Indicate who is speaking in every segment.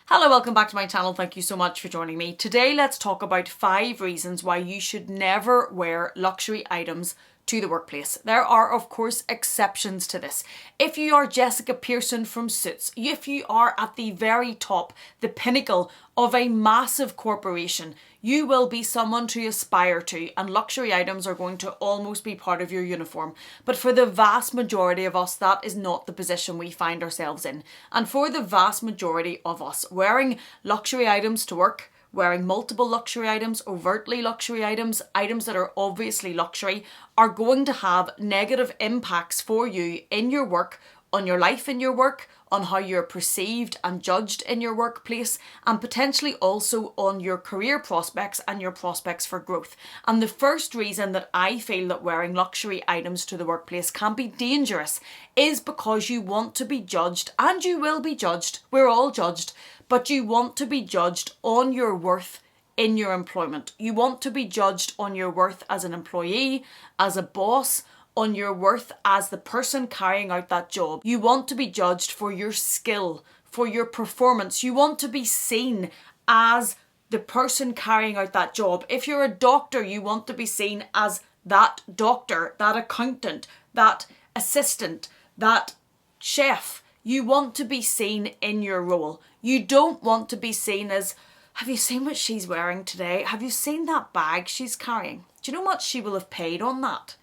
Speaker 1: Hello, welcome back to my channel. Thank you so much for joining me. Today, let's talk about 5 reasons why you should never wear luxury items to the workplace. There are, of course, exceptions to this. If you are Jessica Pearson from Suits, if you are at the very top, the pinnacle of a massive corporation, you will be someone to aspire to, and luxury items are going to almost be part of your uniform. But for the vast majority of us, that is not the position we find ourselves in. And for the vast majority of us, wearing luxury items to work, wearing multiple luxury items, overtly luxury items, items that are obviously luxury, are going to have negative impacts for you in your work, on your life in your work, on how you're perceived and judged in your workplace, and potentially also on your career prospects and your prospects for growth. And the first reason that I feel that wearing luxury items to the workplace can be dangerous is because you want to be judged, and you will be judged, we're all judged, but you want to be judged on your worth in your employment. You want to be judged on your worth as an employee, as a boss, on your worth as the person carrying out that job. You want to be judged for your skill, for your performance. You want to be seen as the person carrying out that job. If you're a doctor, you want to be seen as that doctor, that accountant, that assistant, that chef. You want to be seen in your role. You don't want to be seen as, have you seen what she's wearing today? Have you seen that bag she's carrying? Do you know what she will have paid on that?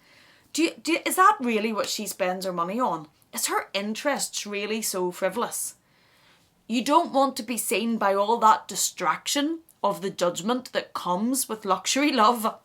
Speaker 1: Is that really what she spends her money on? Is her interests really so frivolous? You don't want to be seen by all that distraction of the judgment that comes with luxury love.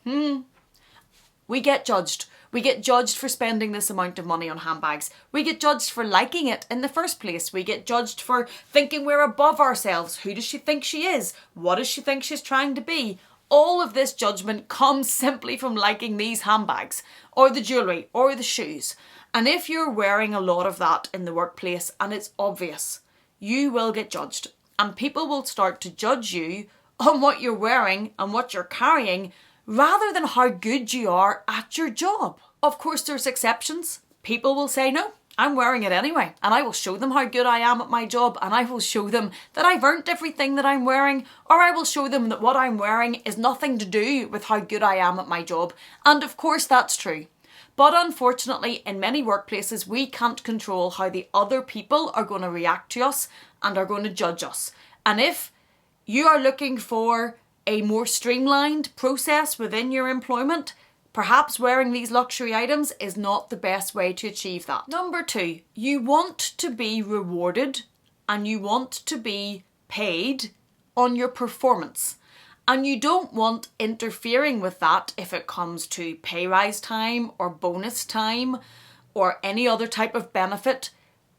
Speaker 1: We get judged. We get judged for spending this amount of money on handbags. We get judged for liking it in the first place. We get judged for thinking we're above ourselves. Who does she think she is? What does she think she's trying to be? All of this judgment comes simply from liking these handbags or the jewellery or the shoes. And if you're wearing a lot of that in the workplace and it's obvious, you will get judged. And people will start to judge you on what you're wearing and what you're carrying rather than how good you are at your job. Of course, there's exceptions. People will say, no, I'm wearing it anyway, and I will show them how good I am at my job, and I will show them that I've earned everything that I'm wearing, or I will show them that what I'm wearing is nothing to do with how good I am at my job. And of course that's true. But unfortunately, in many workplaces, we can't control how the other people are going to react to us and are going to judge us. And if you are looking for a more streamlined process within your employment, perhaps wearing these luxury items is not the best way to achieve that. Number 2, you want to be rewarded and you want to be paid on your performance. And you don't want interfering with that if it comes to pay rise time or bonus time or any other type of benefit.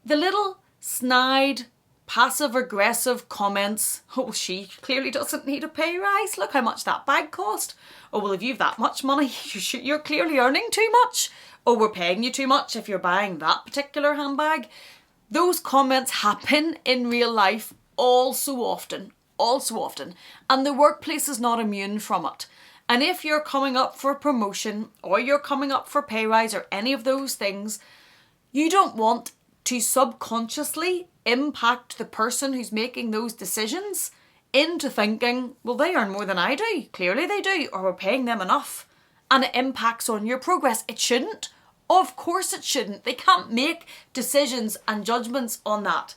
Speaker 1: The little snide, passive-aggressive comments, oh, she clearly doesn't need a pay rise, look how much that bag cost. Oh, well, if you've that much money, you're clearly earning too much. Oh, we're paying you too much if you're buying that particular handbag. Those comments happen in real life all so often, and the workplace is not immune from it. And if you're coming up for a promotion or you're coming up for pay rise or any of those things, you don't want to subconsciously impact the person who's making those decisions into thinking, well, they earn more than I do. Clearly they do, or we're paying them enough. And it impacts on your progress. It shouldn't. Of course it shouldn't. They can't make decisions and judgments on that.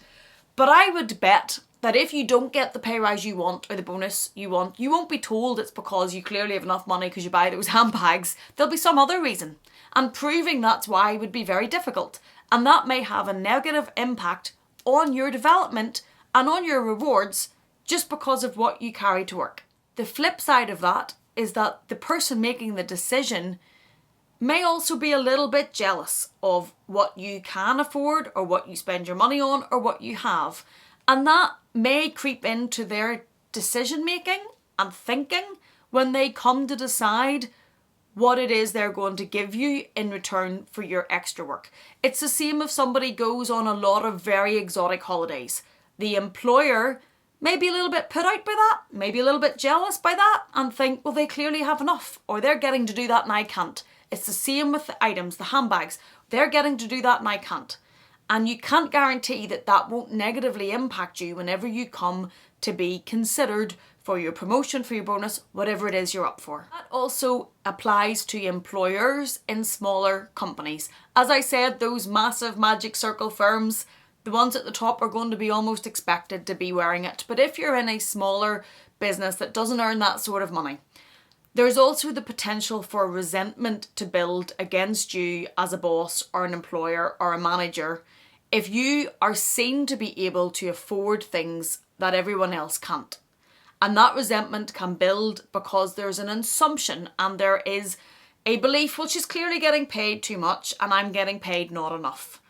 Speaker 1: But I would bet that if you don't get the pay rise you want or the bonus you want, you won't be told it's because you clearly have enough money because you buy those handbags. There'll be some other reason. And proving that's why would be very difficult. And that may have a negative impact on your development and on your rewards just because of what you carry to work. The flip side of that is that the person making the decision may also be a little bit jealous of what you can afford or what you spend your money on or what you have. And that may creep into their decision making and thinking when they come to decide what it is they're going to give you in return for your extra work. It's the same if somebody goes on a lot of very exotic holidays. The employer may be a little bit put out by that, maybe a little bit jealous by that, and think, well, they clearly have enough, or they're getting to do that and I can't. It's the same with the items, the handbags. They're getting to do that and I can't. And you can't guarantee that that won't negatively impact you whenever you come to be considered for your promotion, for your bonus, whatever it is you're up for. That also applies to employers in smaller companies. As I said, those massive magic circle firms, the ones at the top are going to be almost expected to be wearing it. But if you're in a smaller business that doesn't earn that sort of money, there's also the potential for resentment to build against you as a boss or an employer or a manager if you are seen to be able to afford things that everyone else can't. And that resentment can build because there's an assumption and there is a belief, well, she's clearly getting paid too much and I'm getting paid not enough.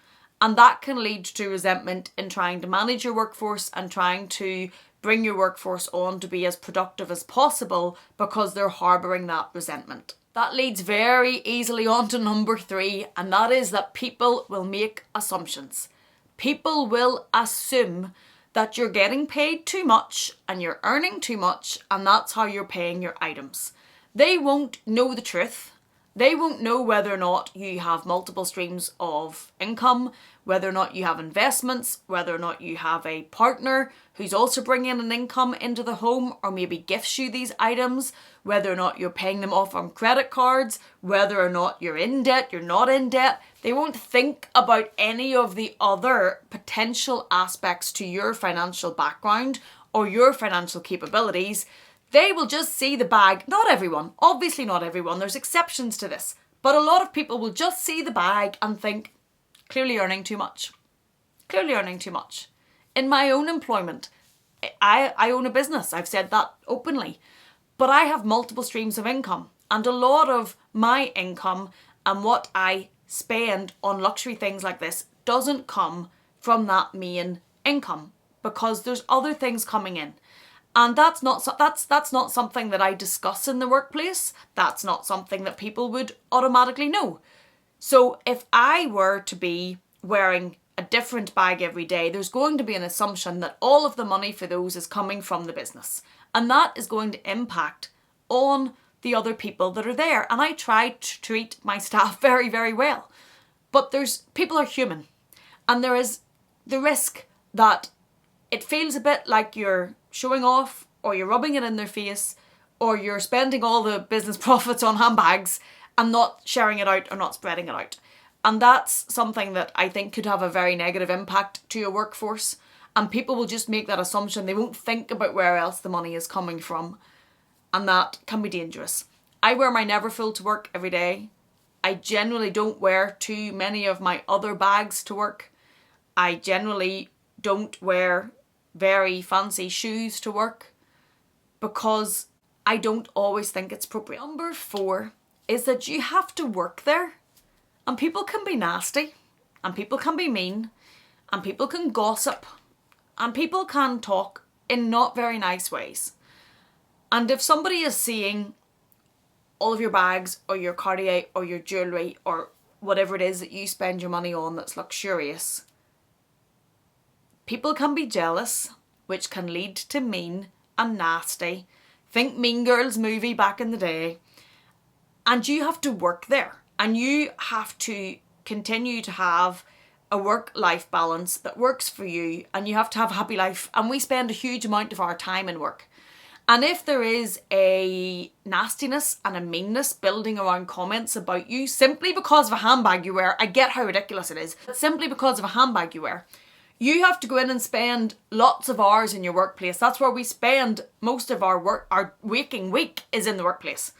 Speaker 1: And that can lead to resentment in trying to manage your workforce and trying to bring your workforce on to be as productive as possible because they're harbouring that resentment. That leads very easily on to number 3, and that is that people will make assumptions. People will assume that you're getting paid too much and you're earning too much, and that's how you're paying your items. They won't know the truth. They won't know whether or not you have multiple streams of income, whether or not you have investments, whether or not you have a partner who's also bringing an income into the home or maybe gifts you these items, whether or not you're paying them off on credit cards, whether or not you're in debt, you're not in debt. They won't think about any of the other potential aspects to your financial background or your financial capabilities. They will just see the bag. Not everyone, obviously not everyone, there's exceptions to this, but a lot of people will just see the bag and think, clearly earning too much. Clearly earning too much. In my own employment, I own a business, I've said that openly, but I have multiple streams of income, and a lot of my income and what I spend on luxury things like this doesn't come from that main income because there's other things coming in. And that's not something that I discuss in the workplace. That's not something that people would automatically know. So if I were to be wearing a different bag every day, there's going to be an assumption that all of the money for those is coming from the business. And that is going to impact on the other people that are there. And I try to treat my staff very, very well. But people are human. And there is the risk that it feels a bit like you're showing off, or you're rubbing it in their face, or you're spending all the business profits on handbags and not sharing it out or not spreading it out. And that's something that I think could have a very negative impact to your workforce. And people will just make that assumption. They won't think about where else the money is coming from. And that can be dangerous. I wear my Neverfull to work every day. I generally don't wear too many of my other bags to work. I generally don't wear very fancy shoes to work because I don't always think it's appropriate. Number 4 is that you have to work there, and people can be nasty, and people can be mean, and people can gossip, and people can talk in not very nice ways. And if somebody is seeing all of your bags or your Cartier or your jewellery or whatever it is that you spend your money on that's luxurious, people can be jealous, which can lead to mean and nasty. Think Mean Girls movie back in the day. And you have to work there. And you have to continue to have a work-life balance that works for you. And you have to have a happy life. And we spend a huge amount of our time in work. And if there is a nastiness and a meanness building around comments about you simply because of a handbag you wear, I get how ridiculous it is, but simply because of a handbag you wear, you have to go in and spend lots of hours in your workplace. That's where we spend most of our waking week is in the workplace,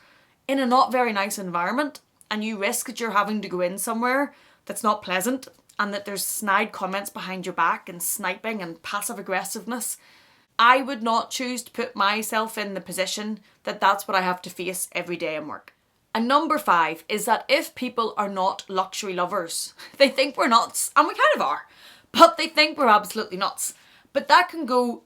Speaker 1: in a not very nice environment, and you risk that you're having to go in somewhere that's not pleasant and that there's snide comments behind your back and sniping and passive aggressiveness. I would not choose to put myself in the position that that's what I have to face every day in work. And number 5 is that if people are not luxury lovers, they think we're nuts, and we kind of are. But they think we're absolutely nuts. But that can go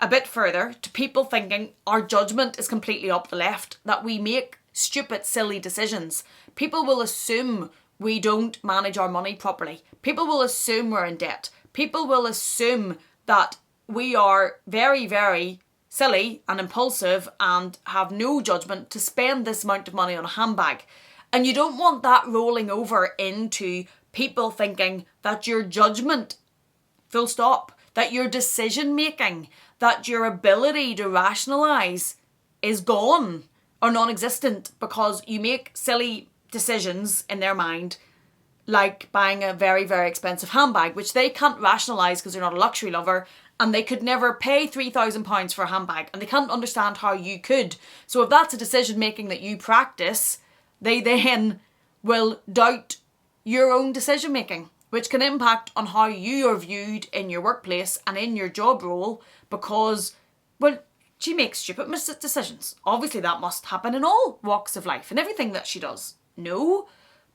Speaker 1: a bit further to people thinking our judgement is completely up the left, that we make stupid, silly decisions. People will assume we don't manage our money properly. People will assume we're in debt. People will assume that we are very, very silly and impulsive and have no judgement to spend this amount of money on a handbag. And you don't want that rolling over into People thinking that your judgement, full stop, that your decision making, that your ability to rationalise is gone or non-existent because you make silly decisions in their mind, like buying a very, very expensive handbag, which they can't rationalise because they're not a luxury lover, and they could never pay £3,000 for a handbag, and they can't understand how you could. So if that's a decision making that you practice, they then will doubt your own decision making, which can impact on how you are viewed in your workplace and in your job role because, well, she makes stupid decisions. Obviously that must happen in all walks of life and everything that she does. No,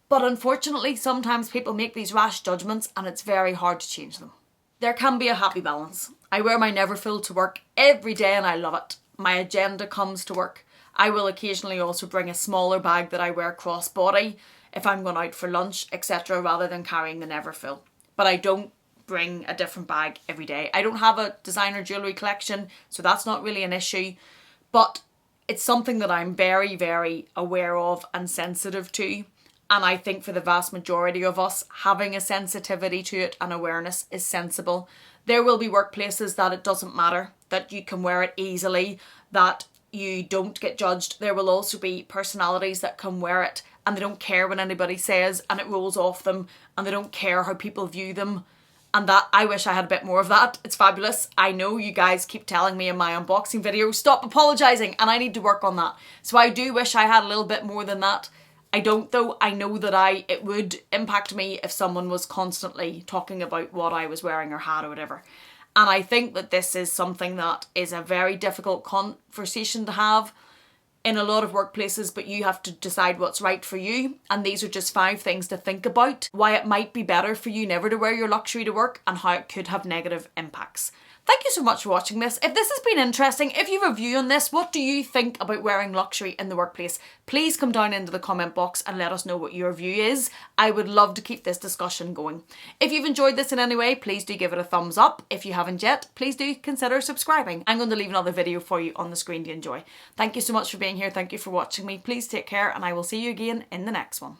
Speaker 1: but unfortunately sometimes people make these rash judgments and it's very hard to change them. There can be a happy balance. I wear my Never Full to work every day and I love it. My agenda comes to work. I will occasionally also bring a smaller bag that I wear cross-body if I'm going out for lunch, etc., rather than carrying the Never Full. But I don't bring a different bag every day. I don't have a designer jewellery collection, so that's not really an issue. But it's something that I'm very, very aware of and sensitive to. And I think for the vast majority of us, having a sensitivity to it and awareness is sensible. There will be workplaces that it doesn't matter, that you can wear it easily, that you don't get judged. There will also be personalities that can wear it and they don't care when anybody says and it rolls off them and they don't care how people view them. And that, I wish I had a bit more of that. It's fabulous. I know you guys keep telling me in my unboxing videos, stop apologising, and I need to work on that. So I do wish I had a little bit more than that. I don't though. I know that it would impact me if someone was constantly talking about what I was wearing or had or whatever. And I think that this is something that is a very difficult conversation to have in a lot of workplaces, but you have to decide what's right for you. And these are just 5 things to think about, why it might be better for you never to wear your luxury to work and how it could have negative impacts. Thank you so much for watching this. If this has been interesting, if you have a view on this, what do you think about wearing luxury in the workplace? Please come down into the comment box and let us know what your view is. I would love to keep this discussion going. If you've enjoyed this in any way, please do give it a thumbs up. If you haven't yet, please do consider subscribing. I'm going to leave another video for you on the screen to enjoy. Thank you so much for being here. Thank you for watching me. Please take care and I will see you again in the next one.